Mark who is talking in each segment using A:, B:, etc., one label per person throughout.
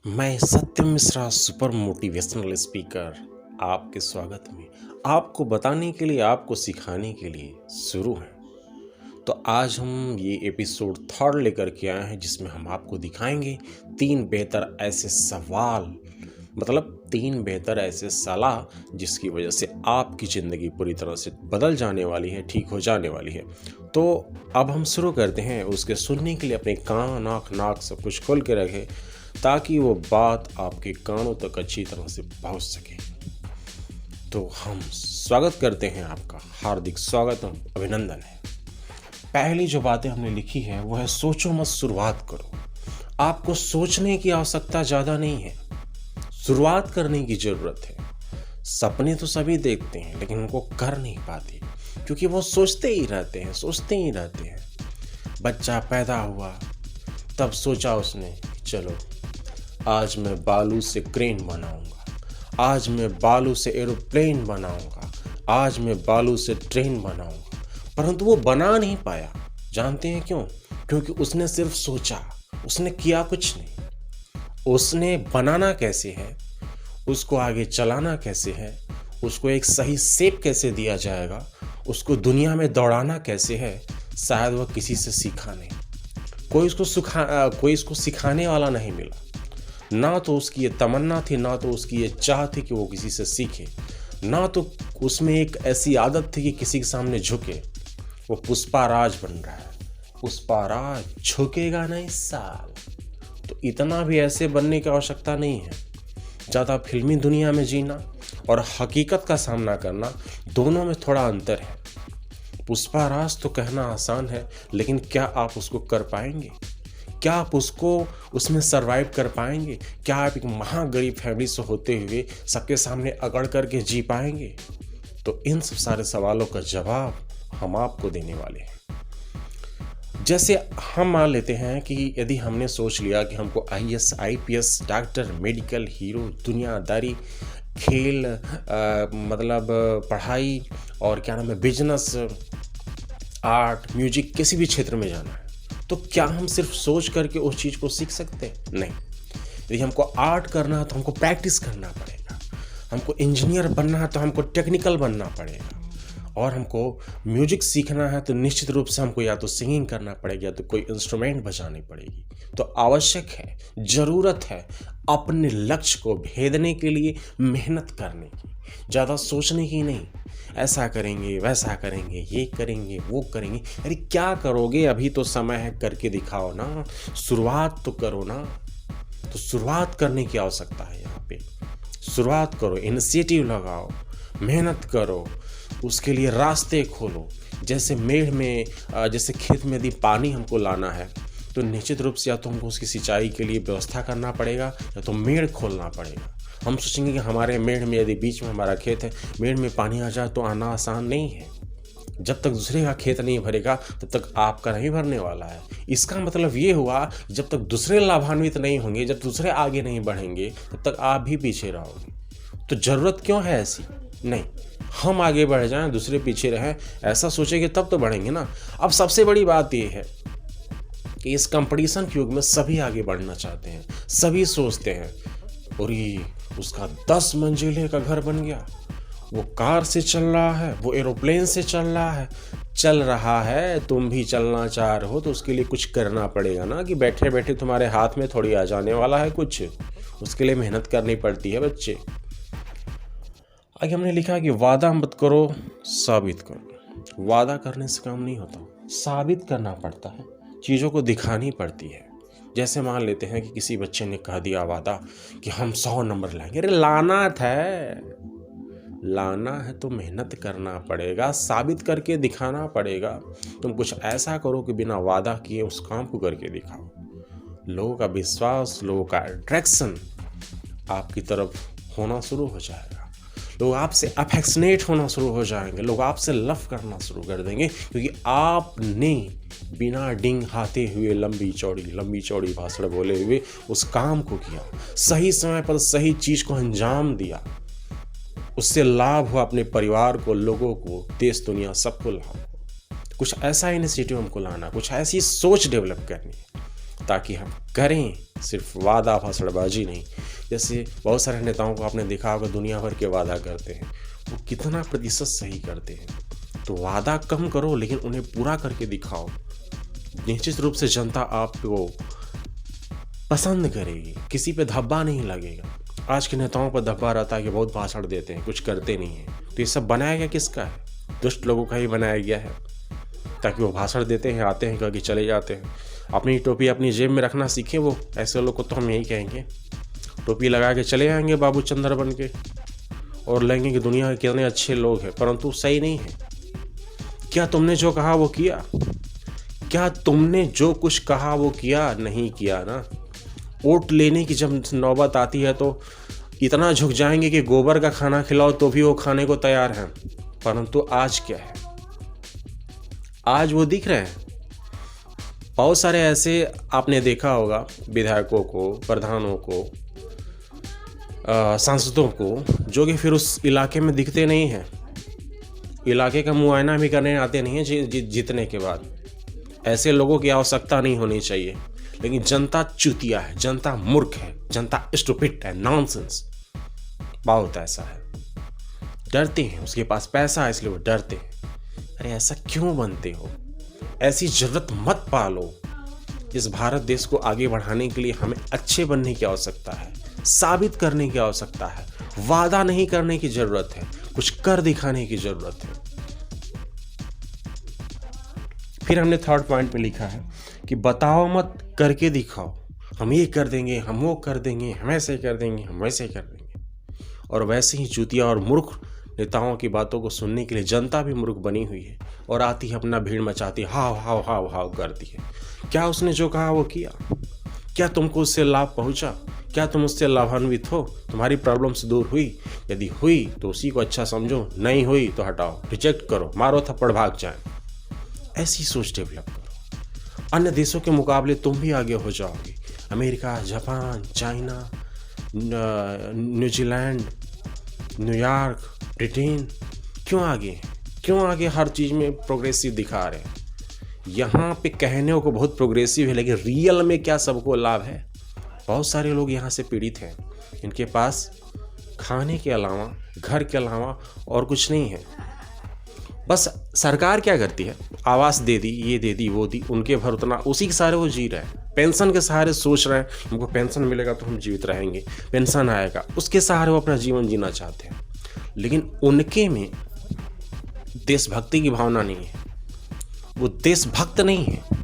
A: मैं सत्यम Mishra super motivational speaker आपके स्वागत में आपको बताने के लिए आपको सिखाने के लिए शुरू हैं। तो आज हम ये एपिसोड 3 लेकर के आए हैं जिसमें हम आपको दिखाएंगे 3 बेहतर ऐसे सवाल मतलब 3 बेहतर ऐसे सलाह जिसकी वजह से आपकी ज़िंदगी पूरी तरह से बदल जाने वाली है, ठीक हो जाने वाली है। तो अब हम शुरू करते हैं। उसके सुनने के लिए अपने कान आँख नाक सब कुछ खोल के रखें ताकि वो बात आपके कानों तक अच्छी तरह से पहुंच सके। तो हम स्वागत करते हैं, आपका हार्दिक स्वागत अभिनंदन है। पहली जो बातें हमने लिखी है वो है सोचो मत, शुरुआत करो। आपको सोचने की आवश्यकता ज़्यादा नहीं है, शुरुआत करने की ज़रूरत है। सपने तो सभी देखते हैं लेकिन उनको कर नहीं पाते क्योंकि वो सोचते ही रहते हैं। बच्चा पैदा हुआ तब सोचा उसने चलो आज मैं बालू से क्रेन बनाऊंगा, आज मैं बालू से एरोप्लेन बनाऊंगा, आज मैं बालू से ट्रेन बनाऊंगा, परंतु वो बना नहीं पाया। जानते हैं क्यों? क्योंकि उसने सिर्फ सोचा, उसने किया कुछ नहीं। उसने बनाना कैसे है, उसको आगे चलाना कैसे है, उसको एक सही शेप कैसे दिया जाएगा, उसको दुनिया में दौड़ाना कैसे है, शायद वह किसी से सीखा नहीं। कोई इसको सिखाने वाला नहीं मिला। ना तो उसकी ये तमन्ना थी, ना तो उसकी ये चाह थी कि वो किसी से सीखे, ना तो उसमें एक ऐसी आदत थी कि किसी के सामने झुके। वो पुष्पाराज बन रहा है। पुष्पाराज झुकेगा नहीं साल। तो इतना भी ऐसे बनने की आवश्यकता नहीं है। ज़्यादा फिल्मी दुनिया में जीना और हकीकत का सामना करना, दोनों में थोड़ा अंतर है। पुष्पाराज तो कहना आसान है लेकिन क्या आप उसको कर पाएंगे? क्या आप उसमें सरवाइव कर पाएंगे? क्या आप एक महागरीब फैमिली से होते हुए सबके सामने अकड़ करके जी पाएंगे? तो इन सब सारे सवालों का जवाब हम आपको देने वाले हैं। जैसे हम मान लेते हैं कि यदि हमने सोच लिया कि हमको IAS IPS doctor, medical, hero, दुनियादारी, खेल मतलब पढ़ाई और क्या नाम है, बिजनेस, आर्ट, म्यूजिक, किसी भी क्षेत्र में जाना है, तो क्या हम सिर्फ सोच करके उस चीज़ को सीख सकते हैं? नहीं। यदि हमको आर्ट करना है तो हमको प्रैक्टिस करना पड़ेगा। हमको इंजीनियर बनना है तो हमको टेक्निकल बनना पड़ेगा। और हमको म्यूजिक सीखना है तो निश्चित रूप से हमको या तो सिंगिंग करना पड़ेगा या तो कोई इंस्ट्रूमेंट बजानी पड़ेगी। तो आवश्यक है, ज़रूरत है अपने लक्ष्य को भेदने के लिए मेहनत करने की, ज़्यादा सोचने की नहीं। ऐसा करेंगे, वैसा करेंगे, ये करेंगे, वो करेंगे। अरे क्या करोगे? अभी तो समय है, करके दिखाओ ना। शुरुआत तो करो ना। तो शुरुआत करने की आवश्यकता है यहाँ पे। शुरुआत करो, इनिशिएटिव लगाओ, मेहनत करो, उसके लिए रास्ते खोलो। जैसे मेड़ में जैसे खेत में यदि पानी हमको लाना है तो निश्चित रूप से या तो हमको उसकी सिंचाई के लिए व्यवस्था करना पड़ेगा या तो मेड़ खोलना पड़ेगा। हम सोचेंगे कि हमारे मेड़ में, यदि बीच में हमारा खेत है, मेड़ में पानी आ जाए तो आना आसान नहीं है। जब तक दूसरे का खेत नहीं भरेगा तब तक आपका नहीं भरने वाला है। इसका मतलब ये हुआ जब तक दूसरे लाभान्वित नहीं होंगे, जब दूसरे आगे नहीं बढ़ेंगे, तब तक आप भी पीछे रहोगे। तो ज़रूरत क्यों है ऐसी? नहीं, हम आगे बढ़ जाएं, दूसरे पीछे रहें, ऐसा सोचेंगे तब तो बढ़ेंगे ना। अब सबसे बड़ी बात ये है कि इस कंपटीशन के युग में सभी आगे बढ़ना चाहते हैं, सभी सोचते हैं और ये उसका 10 मंजिले का घर बन गया, वो कार से चल रहा है, वो एरोप्लेन से चल रहा है। तुम भी चलना चाह रहे हो तो उसके लिए कुछ करना पड़ेगा ना, कि बैठे बैठे तुम्हारे हाथ में थोड़ी आ जाने वाला है कुछ। उसके लिए मेहनत करनी पड़ती है बच्चे। आगे हमने लिखा कि वादा मत करो, साबित करो। वादा करने से काम नहीं होता, साबित करना पड़ता है, चीज़ों को दिखानी पड़ती है। जैसे मान लेते हैं कि किसी बच्चे ने कह दिया वादा कि हम 100 नंबर लाएंगे। अरे लाना है तो मेहनत करना पड़ेगा, साबित करके दिखाना पड़ेगा। तुम कुछ ऐसा करो कि बिना वादा किए उस काम को करके दिखाओ। लोगों का विश्वास, लोगों का अट्रैक्शन आपकी तरफ होना शुरू हो जाएगा। लोग आपसे अफेक्शनेट होना शुरू हो जाएंगे, लोग आपसे लव करना शुरू कर देंगे क्योंकि आपने बिना डिंग हाते हुए लंबी चौड़ी भाषण बोले हुए उस काम को किया, सही समय पर सही चीज़ को अंजाम दिया। उससे लाभ हुआ अपने परिवार को, लोगों को, देश दुनिया सबको लाभ हो। कुछ ऐसा इनिशिएटिव हमको लाना, कुछ ऐसी सोच डेवलप करनी है ताकि हम करें, सिर्फ वादा भाषणबाजी नहीं। जैसे बहुत सारे नेताओं को आपने देखा होगा, दुनिया भर के वादा करते हैं, वो कितना प्रतिशत सही करते हैं। तो वादा कम करो लेकिन उन्हें पूरा करके दिखाओ। निश्चित रूप से जनता आपको पसंद करेगी, किसी पे धब्बा नहीं लगेगा। आज के नेताओं पर धब्बा रहता है कि बहुत भाषण देते हैं, कुछ करते नहीं हैं। तो ये सब बनाया गया किसका है? दुष्ट लोगों का ही बनाया गया है, ताकि वो भाषण देते हैं, आते हैं, करके चले जाते हैं। अपनी टोपी अपनी जेब में रखना सीखे वो। ऐसे लोग को तो हम यही कहेंगे, टोपी लगा के चले आएंगे बाबू चंद्र बन के, और लेंगे कि दुनिया के कितने अच्छे लोग हैं, परंतु सही नहीं है। क्या तुमने जो कहा वो किया? क्या तुमने जो कुछ कहा वो किया? नहीं किया ना। वोट लेने की जब नौबत आती है तो इतना झुक जाएंगे कि गोबर का खाना खिलाओ तो भी वो खाने को तैयार हैं। परंतु आज क्या है? आज वो दिख रहे हैं। बहुत सारे ऐसे आपने देखा होगा, विधायकों को, प्रधानों को, सांसदों को, जो कि फिर उस इलाके में दिखते नहीं हैं, इलाके का मुआयना भी करने आते नहीं हैं जीतने के बाद। ऐसे लोगों की आवश्यकता नहीं होनी चाहिए। लेकिन जनता चूतिया है, जनता मूर्ख है, जनता स्टूपिड है, नॉनसेंस। बहुत ऐसा है, डरते हैं, उसके पास पैसा है इसलिए वो डरते हैं। अरे ऐसा क्यों बनते हो? ऐसी जरूरत मत पालो। इस भारत देश को आगे बढ़ाने के लिए हमें अच्छे बनने की आवश्यकता है, साबित करने की आवश्यकता है। वादा नहीं करने की जरूरत है, कुछ कर दिखाने की जरूरत है। फिर हमने थर्ड पॉइंट में लिखा है कि बताओ मत, करके दिखाओ। हम ये कर देंगे, हम वो कर देंगे, हम ऐसे कर देंगे, हम वैसे कर देंगे। और वैसे ही चूतिया और मूर्ख नेताओं की बातों को सुनने के लिए जनता भी मूर्ख बनी हुई है और आती है, अपना भीड़ मचाती, हाव हाव हाव हाव करती है। क्या उसने जो कहा वो किया? क्या तुमको उससे लाभ पहुंचा? क्या तुम उससे लाभान्वित हो? तुम्हारी प्रॉब्लम से दूर हुई? यदि हुई तो उसी को अच्छा समझो, नहीं हुई तो हटाओ, रिजेक्ट करो, मारो थप्पड़, भाग जाए। ऐसी सोच डेवलप करो। अन्य देशों के मुकाबले तुम भी आगे हो जाओगे। America, Japan, China, New Zealand, New York, Britain क्यों आगे हैं? क्यों आगे हर चीज़ में प्रोग्रेसिव दिखा रहे हैं? यहाँ पे कहने को बहुत प्रोग्रेसिव है, लेकिन रियल में क्या सबको लाभ है? बहुत सारे लोग यहाँ से पीड़ित हैं, इनके पास खाने के अलावा, घर के अलावा और कुछ नहीं है। बस सरकार क्या करती है? आवास दे दी, ये दे दी, वो दी, उनके भर उतना, उसी के सहारे वो जी रहे हैं। पेंशन के सहारे सोच रहे हैं हमको पेंशन मिलेगा तो हम जीवित रहेंगे, पेंशन आएगा, उसके सहारे वो अपना जीवन जीना चाहते हैं। लेकिन उनके में देशभक्ति की भावना नहीं है, वो देशभक्त नहीं है।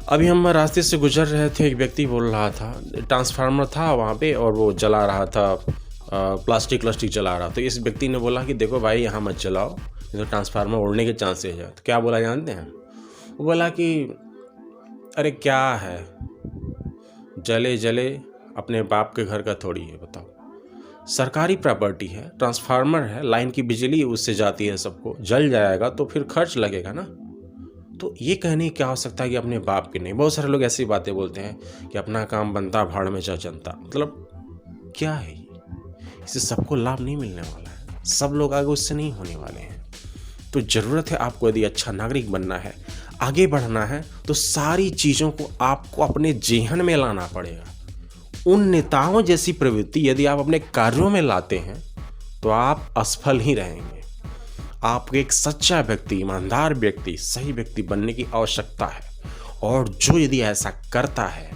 A: अभी हम रास्ते से गुजर रहे थे, एक व्यक्ति बोल रहा था, ट्रांसफार्मर था वहाँ पे और वो जला रहा था, प्लास्टिक जला रहा। तो इस व्यक्ति ने बोला कि देखो भाई यहाँ मत जलाओ, तो ट्रांसफार्मर उड़ने के चांसेस है। तो क्या बोला जानते हैं? वो बोला कि अरे क्या है, जले जले, अपने बाप के घर का थोड़ी है। बताओ, सरकारी प्रॉपर्टी है, ट्रांसफार्मर है, लाइन की बिजली उससे जाती है, सबको जल जाएगा तो फिर खर्च लगेगा ना। तो ये कहने की क्या आवश्यकता है कि अपने बाप के नहीं। बहुत सारे लोग ऐसी बातें बोलते हैं कि अपना काम बनता, भाड़ में जा जनता। मतलब क्या है ये? इससे सबको लाभ नहीं मिलने वाला है, सब लोग आगे उससे नहीं होने वाले हैं। तो ज़रूरत है आपको, यदि अच्छा नागरिक बनना है, आगे बढ़ना है, तो सारी चीज़ों को आपको अपने जेहन में लाना पड़ेगा। उन नेताओं जैसी प्रवृत्ति यदि आप अपने कार्यों में लाते हैं तो आप असफल ही रहेंगे। आपको एक सच्चा व्यक्ति, ईमानदार व्यक्ति, सही व्यक्ति बनने की आवश्यकता है। और जो यदि ऐसा करता है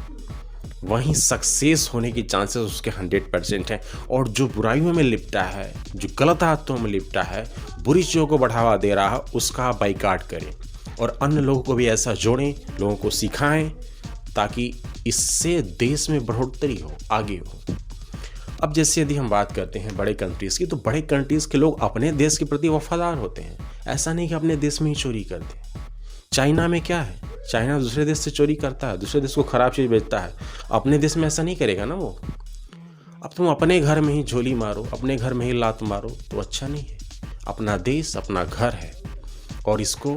A: वहीं सक्सेस होने की चांसेस उसके 100% हैं। और जो बुराइयों में लिपटा है, जो गलत आदतों में लिपटा है, बुरी चीज़ों को बढ़ावा दे रहा है, उसका बाइकाट करें और अन्य लोगों को भी ऐसा जोड़ें, लोगों को सिखाएं, ताकि इससे देश में बढ़ोतरी हो, आगे हो। अब जैसे यदि हम बात करते हैं बड़े कंट्रीज़ की, तो बड़े कंट्रीज़ के लोग अपने देश के प्रति वफादार होते हैं। ऐसा नहीं कि अपने देश में ही चोरी करते हैं। चाइना में क्या है? चाइना दूसरे देश से चोरी करता है, दूसरे देश को ख़राब चीज़ बेचता है। अपने देश में ऐसा नहीं करेगा ना वो। अब तुम अपने घर में ही झोली मारो, अपने घर में ही लात मारो तो अच्छा नहीं है। अपना देश अपना घर है और इसको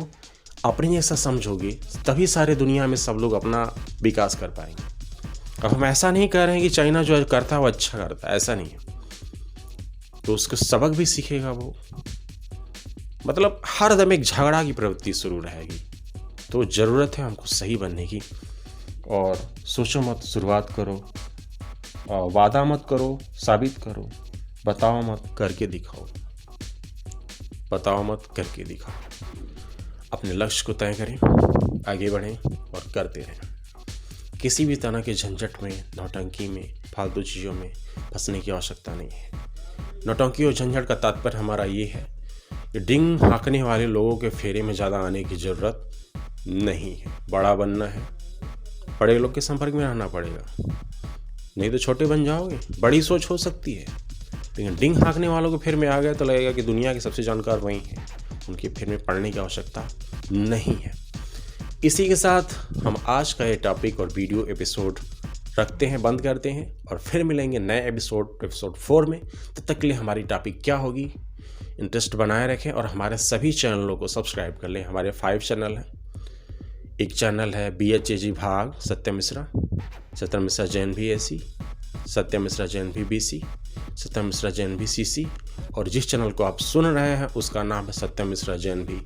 A: अपने जैसा समझोगे तभी सारे दुनिया में सब लोग अपना विकास कर पाएंगे। अब हम ऐसा नहीं कह रहे हैं कि चाइना जो करता है वो अच्छा करता है, ऐसा नहीं है। तो उसको सबक भी सीखेगा वो। मतलब हर दम एक झगड़ा की प्रवृत्ति शुरू रहेगी। तो ज़रूरत है हमको सही बनने की। और सोचो मत, शुरुआत करो। वादा मत करो, साबित करो। बताओ मत, करके दिखाओ। बताओ मत, करके दिखाओ। अपने लक्ष्य को तय करें, आगे बढ़ें और करते रहें। किसी भी तरह के झंझट में, नौटंकी में, फालतू चीज़ों में फंसने की आवश्यकता नहीं है। नौटंकी और झंझट का तात्पर्य हमारा ये है कि डिंग हाँकने वाले लोगों के फेरे में ज़्यादा आने की ज़रूरत नहीं है। बड़ा बनना है, बड़े लोग के संपर्क में रहना पड़ेगा, नहीं तो छोटे बन जाओगे। बड़ी सोच हो सकती है, लेकिन डिंग हाँकने वालों के फेर में आ गए तो लगेगा कि दुनिया के सबसे जानकार वही हैं। उनके फेर में पढ़ने की आवश्यकता नहीं है। इसी के साथ हम आज का ये टॉपिक और वीडियो एपिसोड रखते हैं, बंद करते हैं और फिर मिलेंगे नए एपिसोड 4 में। तब तक के लिए हमारी टॉपिक क्या होगी, इंटरेस्ट बनाए रखें और हमारे सभी चैनलों को सब्सक्राइब कर लें। हमारे 5 चैनल हैं। एक चैनल है BHAG भाग सत्यम मिश्रा जैन भी AC, सत्यम मिश्रा जैन भी BC, सत्यम मिश्रा जैन भी CC, और जिस चैनल को आप सुन रहे हैं उसका नाम है सत्यम मिश्रा जैन भी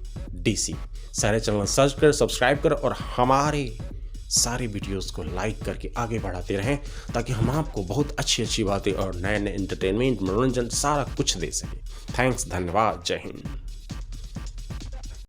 A: DC। सारे चैनल सर्च कर, सब्सक्राइब कर और हमारे सारे वीडियोस को लाइक करके आगे बढ़ाते रहें, ताकि हम आपको बहुत अच्छी अच्छी बातें और नए नए एंटरटेनमेंट, मनोरंजन सारा कुछ दे सकें। थैंक्स, धन्यवाद, जय हिंद।